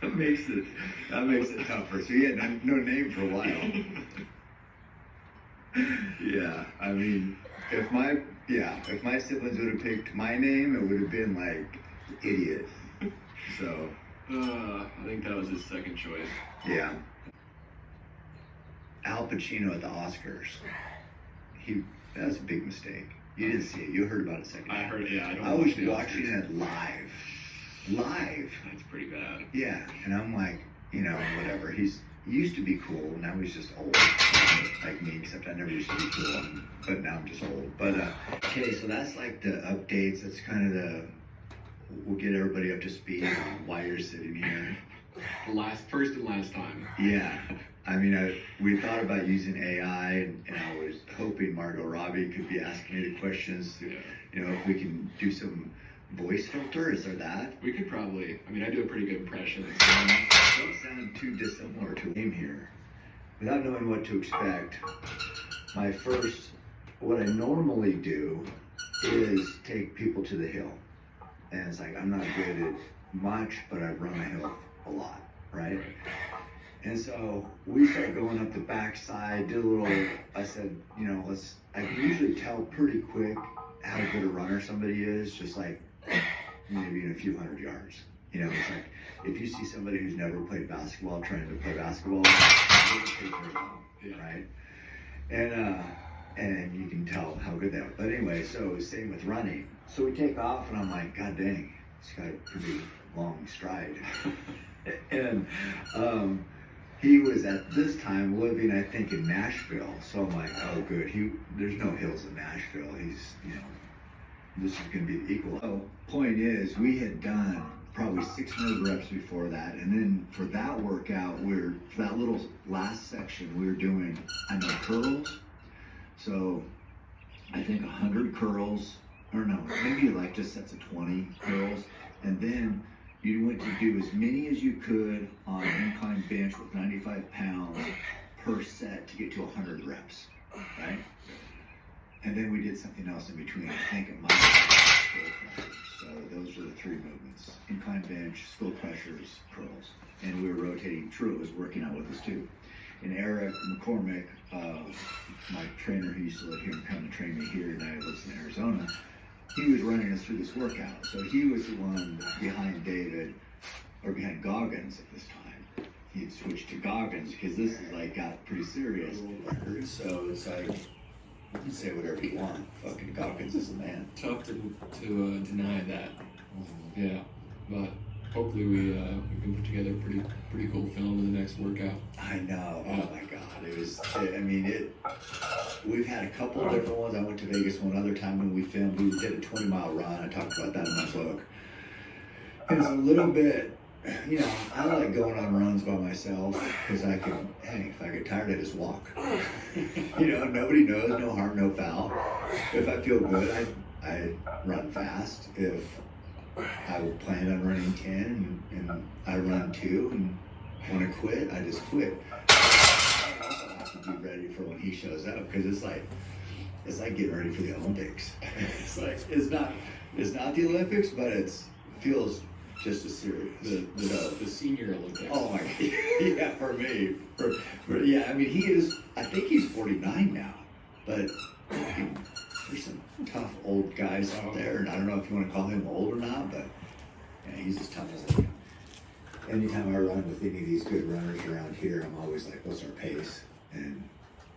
That makes it tougher. So he had no name for a while. Yeah, I mean, if my siblings would have picked my name, it would have been like idiot. So I think that was his second choice. yeah. Al Pacino at the Oscars. That was a big mistake. You didn't see it. You heard about it second. I heard it. Yeah, I was watching it live. That's pretty bad. Yeah, and I'm like, whatever. He used to be cool. Now he's just old, like me. Except I never used to be cool, but now I'm just old. But okay, so that's like the updates. That's kind of we'll get everybody up to speed on why you're sitting here. First and last time. Yeah. I mean, we thought about using AI, and I was hoping Margot Robbie could be asking me the questions. If we can do some voice filter, is there that? We could probably. I mean, I do a pretty good impression. Don't sound too dissimilar to him here. Without knowing what to expect, what I normally do is take people to the hill. And it's like, I'm not good at much, but I run a hill a lot, right? And so we started going up the backside, I said, I can usually tell pretty quick how good a runner somebody is, just like maybe in a few hundred yards. It's like, if you see somebody who's never played basketball trying to play basketball, right? And you can tell how good they are. But anyway, so same with running. So we take off, and I'm like, God dang, it's got a pretty long stride. And he was at this time living, I think, in Nashville. So I'm like, oh, good. There's no hills in Nashville. This is going to be equal. So point is, we had done probably 600 reps before that. And then for that workout, for that little last section, we were doing, curls. So I think 100 curls, or no, maybe like just sets of 20 curls. And then you went to do as many as you could on incline bench with 95 pounds per set to get to 100 reps, right? And then we did something else in between. I think it might be skull crushers. So those were the three movements: incline bench, skull crushers, curls. And we were rotating. Truett was working out with us too. And Eric McCormick, my trainer who used to live here and come to train me here, and I lives in Arizona, he was running us through this workout. So he was the one behind Goggins at this time. He had switched to Goggins because this is like got pretty serious. So it's like, you can say whatever you want. Fucking Goggins is the man. Tough to deny that. Yeah, but hopefully we can put together a pretty cool film in the next workout. I know. Oh my God. We've had a couple of different ones. I went to Vegas one other time when we filmed. We did a 20-mile run. I talked about that in my book. It's a little bit, I like going on runs by myself because if I get tired, I just walk. Nobody knows, no harm, no foul. If I feel good, I run fast. If I plan on running 10 and I run 2 and when I quit, I just quit. I also have to be ready for when he shows up because it's like getting ready for the Olympics. It's not the Olympics, but it feels just as serious. The senior Olympics. Oh my God. Yeah, for me. I think he's 49 now, but there's some tough old guys out there, and I don't know if you want to call him old or not, but yeah, he's as tough as I am. Anytime I run with any of these good runners around here, I'm always like, what's our pace? And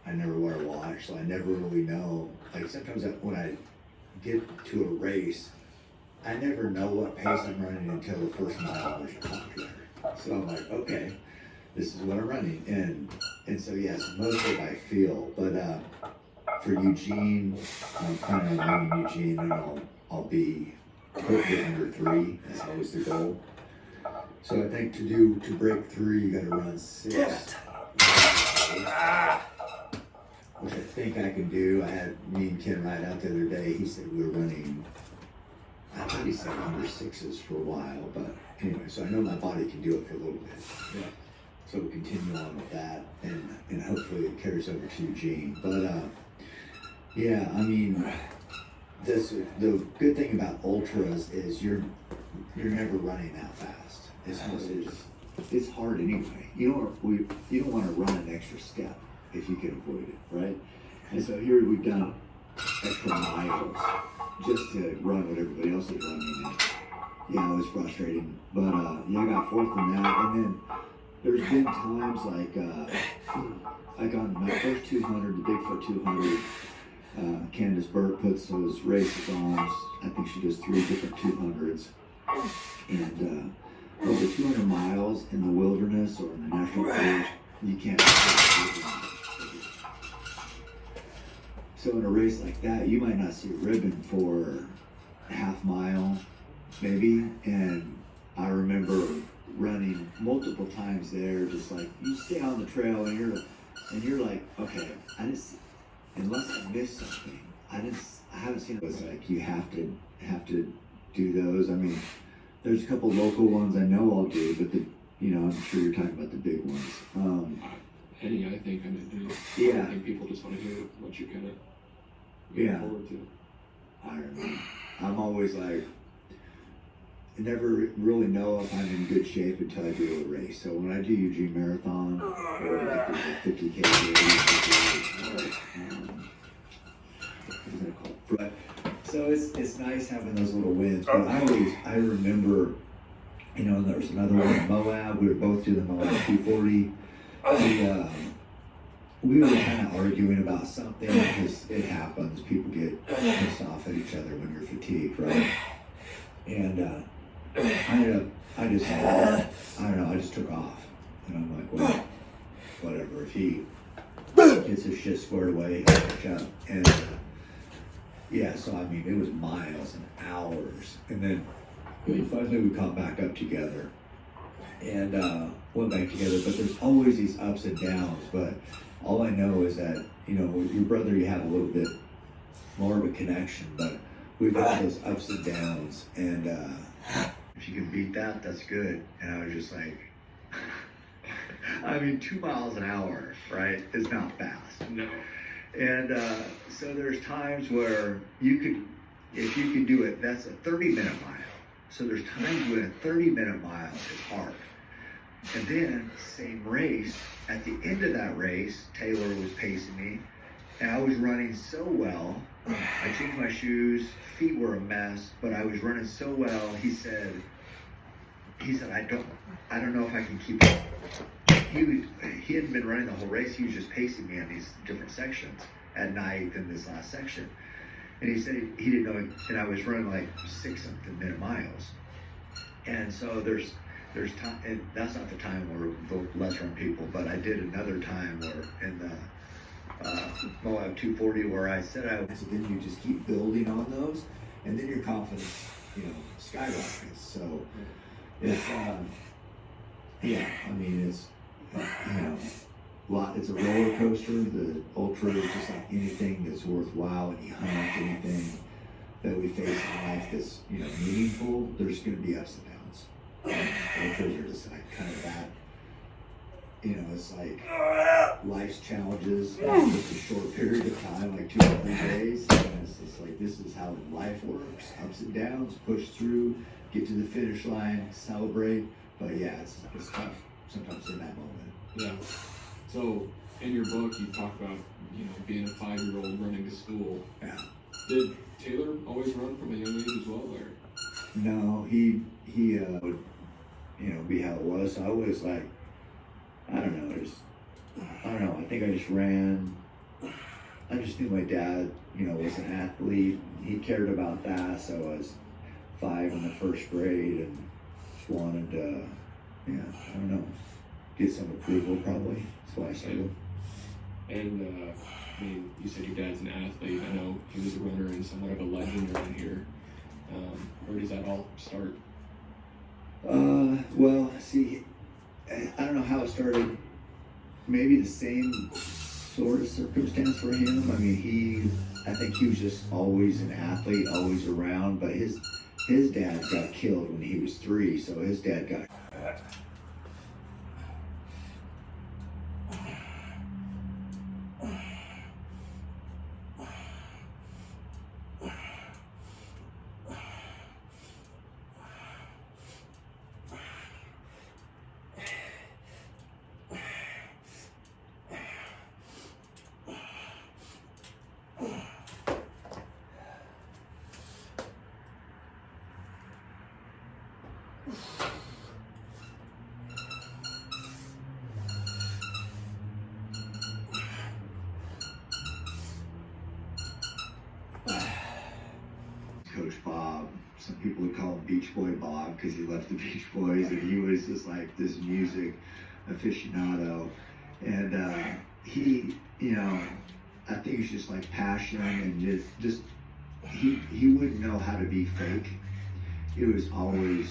I never wear a watch, so I never really know. Like sometimes when I get to a race, I never know what pace I'm running until the first mile there's a clock there. So I'm like, okay, this is what I'm running. And so yes, mostly by feel. But for Eugene, I'm planning on running Eugene, and I'll be hopefully under 3. That's always the goal. So I think to break 3, you got to run 6. Which I think I can do. I had me and Ken Wright out the other day. He said we were running, I thought he said under 6s for a while, but anyway, so I know my body can do it for a little bit. Yeah. So we'll continue on with that, and hopefully it carries over to Eugene. But yeah, the good thing about ultras is you're never running that fast. As much as it's hard anyway. You don't want to run an extra step if you can avoid it, right? And so here we've done extra miles just to run what everybody else is running. And yeah, it was frustrating, but yeah, I got fourth in that. And then there's been times like on my first 200, the Bigfoot 200. Candace Burke puts those races on. I think she does 3 different 200s. And over 200 miles in the wilderness or in the national forest, you can't. So in a race like that, you might not see a ribbon for a half mile, maybe. And I remember running multiple times there, just like you stay on the trail and you're like, okay, unless I missed something, I haven't seen it. It's like you have to do those. I mean, there's a couple local ones I know I'll do, but I'm sure you're talking about the big ones. Any, I think, yeah. I think people just want to hear what you're gonna yeah. forward to. I don't know. I'm always like, I never really know if I'm in good shape until I do a race. So when I do Eugene Marathon, or like the 50K race, but so it's nice having those little wins. But I remember, there was another one in Moab. We were both doing the Moab 240. We were kind of arguing about something because it happens. People get pissed off at each other when you're fatigued, right? And I just took off. And I'm like, well, whatever. If he gets his shit squared away, I'll catch up. And yeah, so I mean, it was miles and hours. And then finally we caught back up together and went back together. But there's always these ups and downs. But all I know is that, with your brother, you have a little bit more of a connection. But we've had those ups and downs. And if you can beat that, that's good. And I was just like, 2 miles an hour, right, is not fast. No. And so there's times where if you could do it, that's a 30-minute mile. So there's times when a 30-minute mile is hard. And then, same race, at the end of that race, Taylor was pacing me, and I was running so well. I changed my shoes, feet were a mess, but I was running so well. He said, I don't know if I can keep up. He hadn't been running the whole race. He was just pacing me on these different sections at night in this last section. And he said he didn't know, and I was running like 6-something minute miles. And so there's time, and that's not the time where the less run people, but I did another time where in the Moab 240 where I said so then you just keep building on those, and then your confidence, skyrockets. So it's it's a roller coaster. The ultra is just like anything that's worthwhile, and you hunt anything that we face in life that's meaningful. There's going to be ups and downs. Ultras are just like kind of that. It's like life's challenges. It's a short period of time, like 2 or 3 days. And it's just like, this is how life works. Ups and downs, push through, get to the finish line, celebrate. But yeah, it's tough sometimes in that moment. Yeah. So in your book, you talk about, being a 5-year-old running to school. Yeah. Did Taylor always run from a young age as well, or? No, he would, be how it was. So I was like, I don't know. I think I just ran. I just knew my dad, was an athlete. He cared about that. So I was 5 in the first grade and just wanted to, get some approval probably. That's why I started. And you said your dad's an athlete. I know he was a runner and somewhat of a legend around here. Where does that all start? Well, see, I don't know how it started. Maybe the same sort of circumstance for him. I think he was just always an athlete, always around. But his dad got killed when he was 3, so his dad got. Coach Bob. Some people would call him Beach Boy Bob because he left the Beach Boys, and he was just like this music aficionado. And he, you know, I think he's just like passion and just he wouldn't know how to be fake. It was always,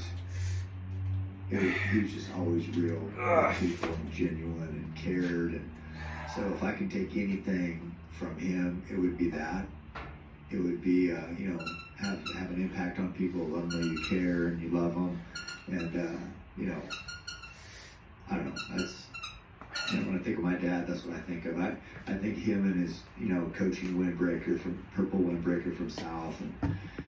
he was just always real with people and genuine and cared. And so if I could take anything from him, it would be that. It would be, you know, have an impact on people, let them know you care and you love them. And, you know, I don't know, that's, you know, when I think of my dad, that's what I think of. I think him and his, you know, coaching windbreaker from Purple Windbreaker from South. And